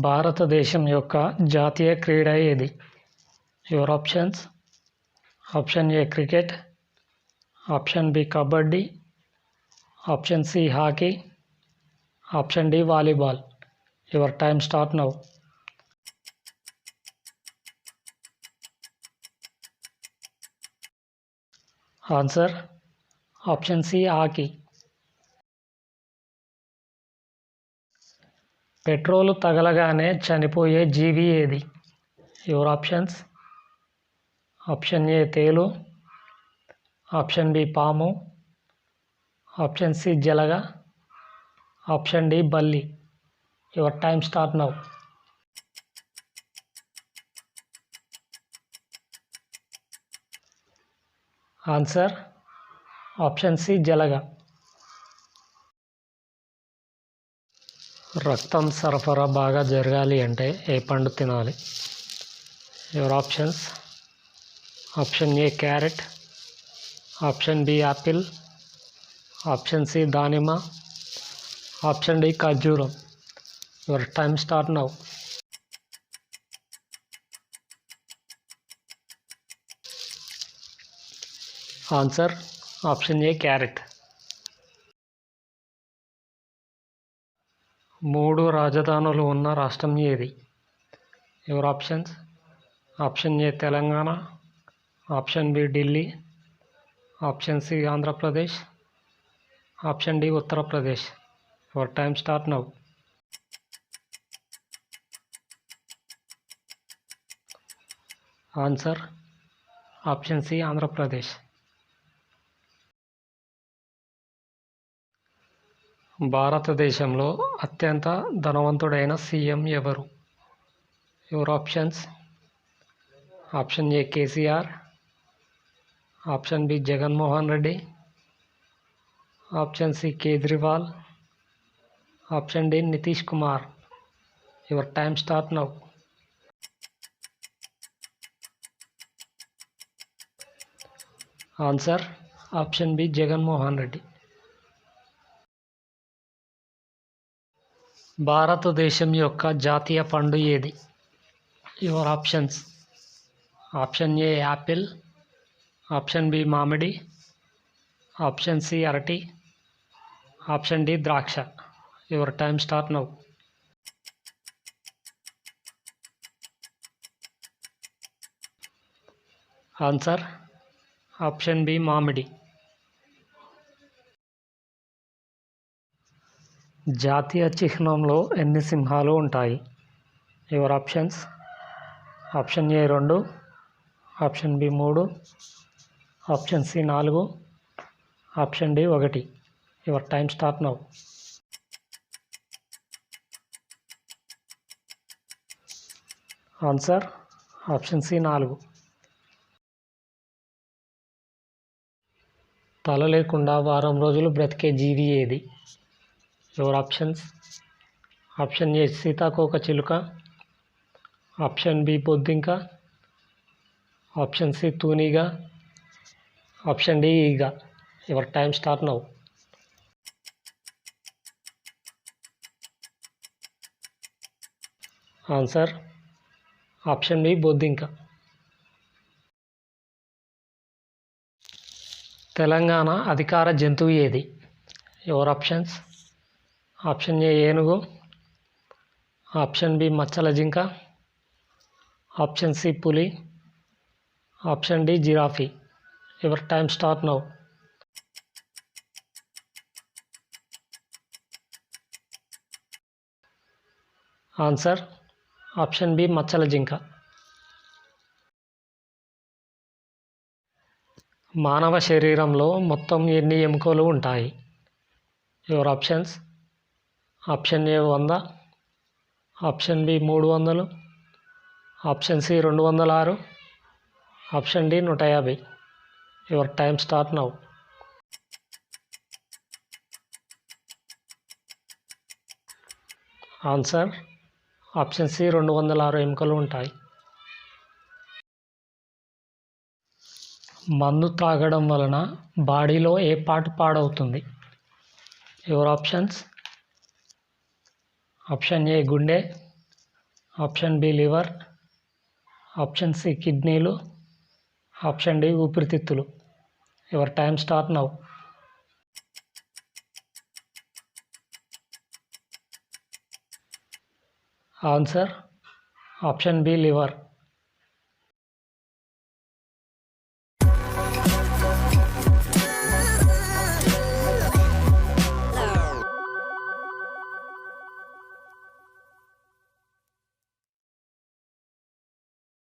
భారతదేశం యొక్క జాతీయ క్రీడ ఏది? Your options: option A cricket, option B kabaddi, option C hockey, option D volleyball. Your time start now. Answer: option C hockey. Petrol తగలగానే చనిపోయే జీవి ఏది? యువర్ ఆప్షన్స్: ఆప్షన్ ఏ తేలు, ఆప్షన్ బి పాము, ఆప్షన్ సి జలగ, ఆప్షన్ డి బల్లి. Your time start now. Answer: option C జలగ. రక్తం సరఫరా బాగా జరగాలి అంటే ఏ పండు తినాలి? Your options: option A carrot, option B apple, option C దానిమ్మ, ఆప్షన్ డి ఖర్జూరం. Your time start now. Answer: option A carrot. 3 రాజధానులు ఉన్న రాష్ట్రం ఏది? Your options: option A Telangana, option B Delhi, option C Andhra Pradesh, option D Uttar Pradesh. Your time start now. Answer: option C Andhra Pradesh. భారతదేశంలో అత్యంత ధనవంతుడైన CM ఎవరు? Your options: option A KCR, option B Jaganmohan Reddy, option C Kejriwal, option D Nitish Kumar. Your time start now. Answer: option B Jaganmohan Reddy. భారతదేశం యొక్క జాతీయ పండు ఏది? Your options: option A apple, option B మామిడి, ఆప్షన్ సి అరటి, ఆప్షన్ డి ద్రాక్ష. Your time start now. Answer: option B మామిడి. జాతీయ చిహ్నంలో ఎన్ని సింహాలు ఉంటాయి? Your options: option A 2, option B 3, option C 4, option D 1. Your time start now. Answer: option C 4. తల లేకుండా వారం రోజులు బ్రతికే జీవి ఏది? యువర్ ఆప్షన్స్: ఆప్షన్ ఏ సీతాకోక చిలుక, ఆప్షన్ బి బొద్దింక, ఆప్షన్ సి తూనీగ, ఆప్షన్ డి ఈగ. Your time start now. Answer: option B బొద్దింక. తెలంగాణ అధికార జంతువు ఏది? యువర్ ఆప్షన్స్: ఆప్షన్ ఏ ఏనుగు, ఆప్షన్ బి మచ్చల జింక, ఆప్షన్ సి పులి, option D giraffe. Your time start now. Answer: option B మచ్చల జింక. మానవ శరీరంలో మొత్తం ఎన్ని ఎముకలు ఉంటాయి? Your options: option A 100, option B 300, option C 206, option D 150. Your time start now. Answer: option C 206 ఎముకలు ఉంటాయి. మందు త్రాగడం వలన బాడీలో ఏ పార్ట్ పాడవుతుంది? యువర్ ఆప్షన్స్: ఆప్షన్ ఏ గుండె, option B liver, option C కిడ్నీలు, ఆప్షన్ డి ఊపిరితిత్తులు. Your time start now. Answer option B liver.